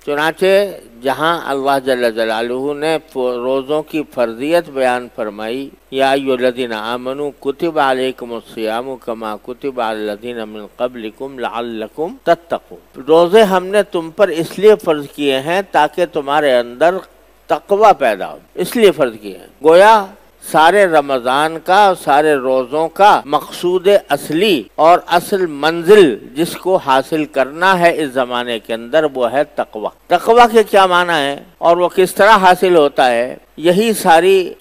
چنانچہ جہاں اللہ جل جلالہ نے روزوں کی فرضیت بیان فرمائی، یا ایھا الذین آمنوا کتب علیکم الصیام کما کتب علی الذین من قبلکم لعلکم تتقون، روزے ہم نے تم پر اس لیے فرض کیے ہیں تاکہ تمہارے اندر تقوی پیدا ہو، اس لیے فرض کیے ہیں۔ گویا سارے رمضان کا، سارے روزوں کا مقصود اصلی اور اصل منزل جس کو حاصل کرنا ہے اس زمانے کے اندر وہ ہے تقوی۔ تقوی کے کیا معنی ہے اور وہ کس طرح حاصل ہوتا ہے؟ یہی ساری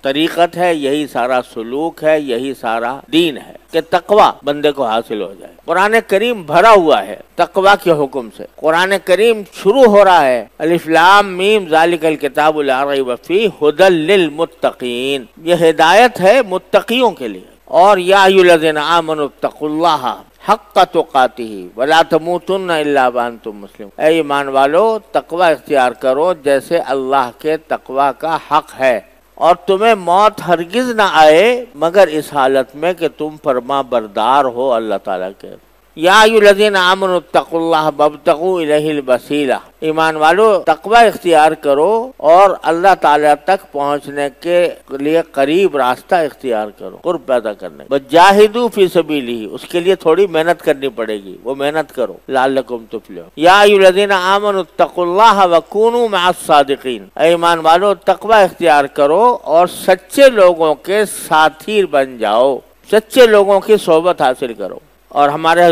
طریقت ہے، یہی سارا سلوک ہے، یہی سارا دین ہے کہ تقوی بندے کو حاصل ہو جائے۔ قرآن کریم بھرا ہوا ہے تقوی کے حکم سے۔ قرآن کریم شروع ہو رہا ہے الف لام میم ذالک الکتاب لا ریب فیہ ھدی للمتقین، یہ ہدایت ہے متقیوں کے لیے۔ اور یا ایھا الذین آمنوا اتقوا اللہ حق تقاتہ ولا تموتن الا وانتم مسلمون، اے ایمان والو تقوی اختیار کرو جیسے اللہ کے تقوی کا حق ہے، اور تمہیں موت ہرگز نہ آئے مگر اس حالت میں کہ تم فرما بردار ہو اللہ تعالیٰ کے۔ یا ایھا الذین آمنوا اتقوا اللہ وابتغوا الیہ الوسیلہ، ایمان والو تقوی اختیار کرو اور اللہ تعالیٰ تک پہنچنے کے لیے قریب راستہ اختیار کرو، قرب پیدا کرنے۔ وجاہدوا فی سبیلہ، اس کے لیے تھوڑی محنت کرنی پڑے گی، وہ محنت کرو لعلکم تفلحون۔ یا ایھا الذین آمنوا اتقوا اللہ وکونوا مع الصادقین، اے ایمان والو تقوی اختیار کرو اور سچے لوگوں کے ساتھی بن جاؤ، سچے لوگوں کی صحبت حاصل کرو۔ اور ہمارے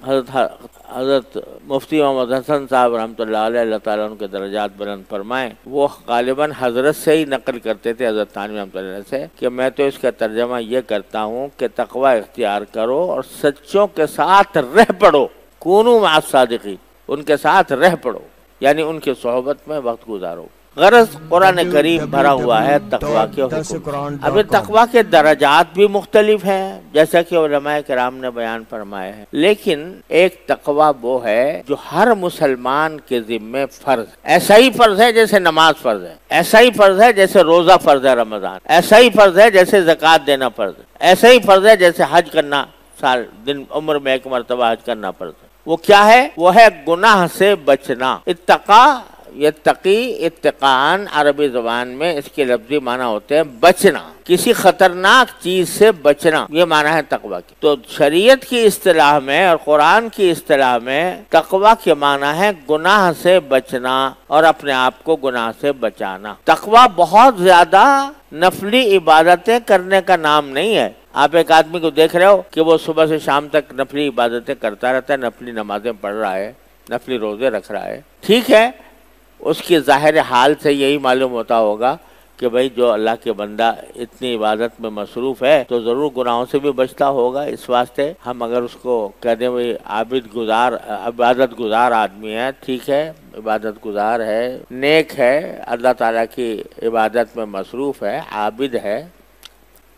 حضرت مفتی محمد حسن صاحب رحمۃ اللہ علیہ، اللہ تعالیٰ ان کے درجات بلند فرمائیں، وہ غالباً حضرت سے ہی نقل کرتے تھے، حضرت تھانوی رحمۃ اللہ علیہ سے، کہ میں تو اس کا ترجمہ یہ کرتا ہوں کہ تقوی اختیار کرو اور سچوں کے ساتھ رہ پڑو، کونوا مع الصادقین، ان کے ساتھ رہ پڑو، یعنی ان کی صحبت میں وقت گزارو۔ غرض قرآن کریم بھرا ہوا ہے تقوی کے حکم۔ اب تقوی کے درجات بھی مختلف ہیں جیسا کہ علماء کرام نے بیان فرمائے ہیں، لیکن ایک تقوی وہ ہے جو ہر مسلمان کے ذمے فرض، ایسا ہی فرض ہے جیسے نماز فرض ہے، ایسا ہی فرض ہے جیسے روزہ فرض ہے رمضان، ایسا ہی فرض ہے جیسے زکوٰۃ دینا فرض ہے، ایسا ہی فرض ہے جیسے حج کرنا، سال دن عمر میں ایک مرتبہ حج کرنا فرض ہے۔ وہ کیا ہے؟ وہ ہے گناہ سے بچنا۔ اتقا، یتقی، اتقان عربی زبان میں اس کے لفظی معنی ہوتے ہیں بچنا، کسی خطرناک چیز سے بچنا، یہ معنی ہے تقوی کی۔ تو شریعت کی اصطلاح میں اور قرآن کی اصطلاح میں تقوی کے معنی ہے گناہ سے بچنا اور اپنے آپ کو گناہ سے بچانا۔ تقوی بہت زیادہ نفلی عبادتیں کرنے کا نام نہیں ہے۔ آپ ایک آدمی کو دیکھ رہے ہو کہ وہ صبح سے شام تک نفلی عبادتیں کرتا رہتا ہے، نفلی نمازیں پڑھ رہا ہے، نفلی روزے رکھ رہا ہے، ٹھیک ہے، اس کی ظاہر حال سے یہی معلوم ہوتا ہوگا کہ بھئی جو اللہ کے بندہ اتنی عبادت میں مصروف ہے تو ضرور گناہوں سے بھی بچتا ہوگا۔ اس واسطے ہم اگر اس کو کہہ دیں بھئی عبادت گزار آدمی ہے، ٹھیک ہے، عبادت گزار ہے، نیک ہے، اللہ تعالیٰ کی عبادت میں مصروف ہے، عابد ہے،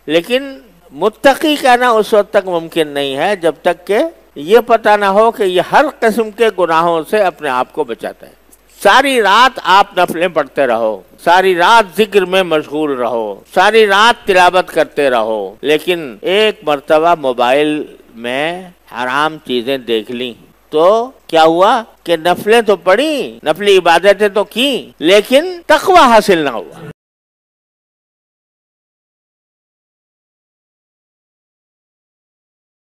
لیکن متقی کہنا اس وقت تک ممکن نہیں ہے جب تک کہ یہ پتہ نہ ہو کہ یہ ہر قسم کے گناہوں سے اپنے آپ کو بچاتا ہے۔ ساری رات آپ نفلیں پڑھتے رہو، ساری رات ذکر میں مشغول رہو، ساری رات تلاوت کرتے رہو، لیکن ایک مرتبہ موبائل میں حرام چیزیں دیکھ لیں تو کیا ہوا کہ نفلیں تو پڑھی، نفلی عبادتیں تو کی، لیکن تقوی حاصل نہ ہوا۔